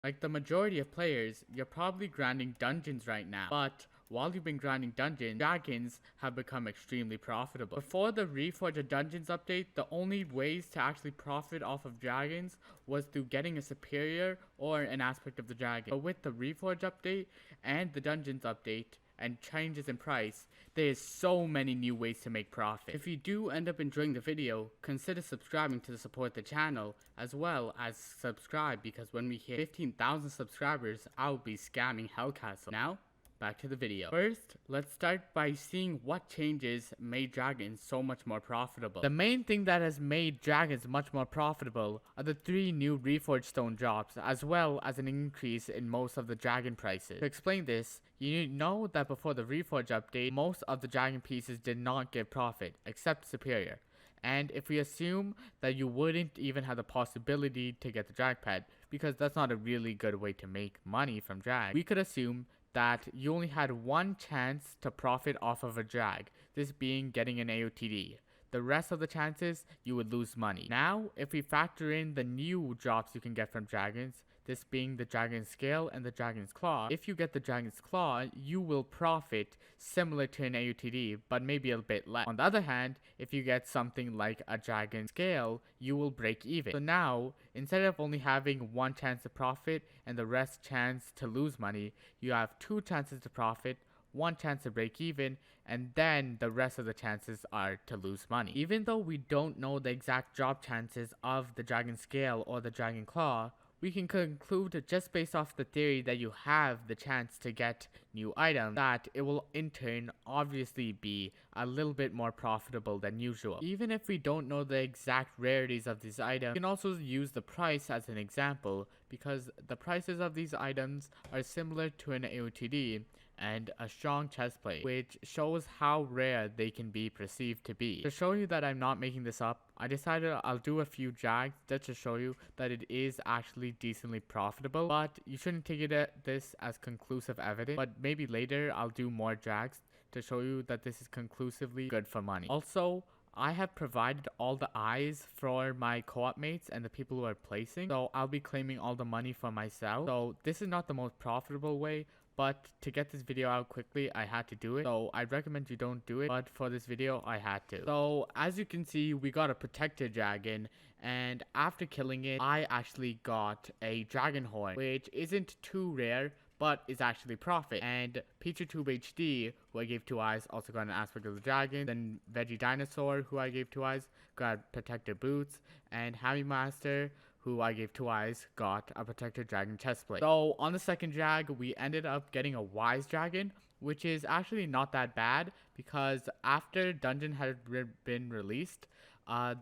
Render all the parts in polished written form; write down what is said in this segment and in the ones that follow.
Like the majority of players, you're probably grinding dungeons right now, but while you've been grinding dungeons, dragons have become extremely profitable. Before the Reforged Dungeons update, the only ways to actually profit off of dragons was through getting a superior or an aspect of the dragon. But with the Reforged update and the Dungeons update, and changes in price, there is so many new ways to make profit. If you do end up enjoying the video, consider subscribing to support the channel, as well as subscribe, because when we hit 15,000 subscribers, I'll be scamming Hellcastle. Now, back to the video. First, let's start by seeing what changes made dragons so much more profitable. The main thing that has made dragons much more profitable are the 3 new Reforged Stone drops, as well as an increase in most of the dragon prices. To explain this, you know that before the Reforged update, most of the dragon pieces did not give profit, except Superior. And if we assume that you wouldn't even have the possibility to get the drag pet, because that's not a really good way to make money from drag, we could assume that you only had one chance to profit off of a drag, this being getting an AOTD. The rest of the chances, you would lose money. Now, if we factor in the new drops you can get from dragons, this being the Dragon's Scale and the Dragon's Claw, if you get the Dragon's Claw, you will profit similar to an AOTD, but maybe a bit less. On the other hand, if you get something like a Dragon's Scale, you will break even. So now, instead of only having one chance to profit and the rest chance to lose money, you have 2 chances to profit, 1 chance to break even, and then the rest of the chances are to lose money. Even though we don't know the exact drop chances of the Dragon Scale or the Dragon Claw, we can conclude just based off the theory that you have the chance to get new items that it will in turn obviously be a little bit more profitable than usual. Even if we don't know the exact rarities of these items, we can also use the price as an example, because the prices of these items are similar to an AOTD and a strong chest plate, which shows how rare they can be perceived to be. To show you that I'm not making this up, I decided I'll do a few drags just to show you that it is actually decently profitable, but you shouldn't take this as conclusive evidence, but maybe later I'll do more drags to show you that this is conclusively good for money. Also, I have provided all the eyes for my co-op mates and the people who are placing, so I'll be claiming all the money for myself. So this is not the most profitable way, but to get this video out quickly, I had to do it. So I recommend you don't do it, but for this video, I had to. So as you can see, we got a protected dragon, and after killing it, I actually got a dragon horn, which isn't too rare, but is actually profit. And PeachTube HD, who I gave 2 eyes, also got an aspect of the dragon. Then Veggie Dinosaur, who I gave 2 eyes, got protected boots. And Hammy Master, who I gave 2 eyes, got a protected dragon chestplate. So on the second drag, we ended up getting a wise dragon, which is actually not that bad, because after dungeon had been released,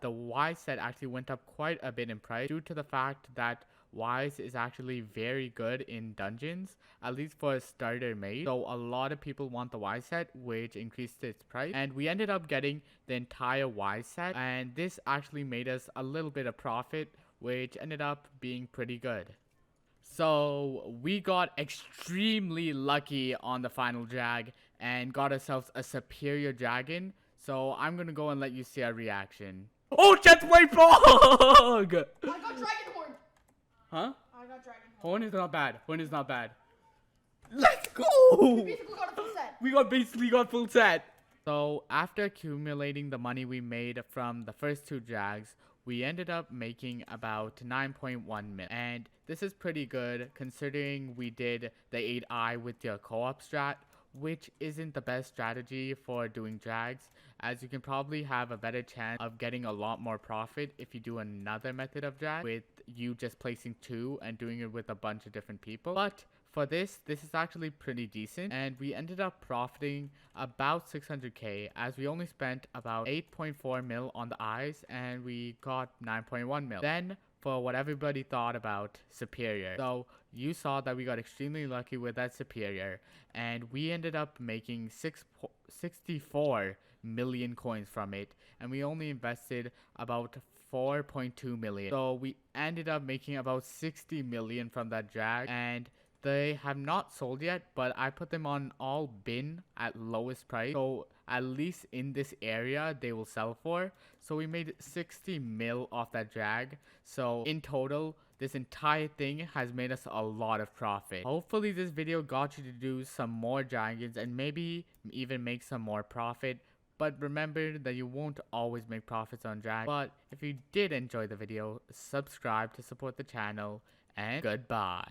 the wise set actually went up quite a bit in price due to the fact that wise is actually very good in dungeons, at least for a starter made. So a lot of people want the wise set, which increased its price, and we ended up getting the entire wise set, and this actually made us a little bit of profit, which ended up being pretty good. So we got extremely lucky on the final drag and got ourselves a superior dragon. So I'm gonna go and let you see our reaction. Oh, chestplate frog! I got dragon horn. Huh? I got dragon horn. Horn is not bad. Horn is not bad. Let's go! We basically got a full set. We basically got full set. So after accumulating the money we made from the first 2 drags, we ended up making about 9.1 million. And this is pretty good considering we did the 8i with the co-op strat, which isn't the best strategy for doing drags, as you can probably have a better chance of getting a lot more profit if you do another method of drag with you just placing 2 and doing it with a bunch of different people. But for this is actually pretty decent, and we ended up profiting about 600k, as we only spent about 8.4 mil on the eyes and we got 9.1 mil. Then for what everybody thought about superior, so you saw that we got extremely lucky with that superior, and we ended up making 64 million coins from it, and we only invested about 4.2 million. So we ended up making about 60 million from that drag, and they have not sold yet, but I put them on all bin at lowest price, so at least in this area they will sell for. So we made 60 mil off that drag. So in total, this entire thing has made us a lot of profit. Hopefully this video got you to do some more dragons and maybe even make some more profit. But remember that you won't always make profits on dragons. But if you did enjoy the video, subscribe to support the channel, and goodbye.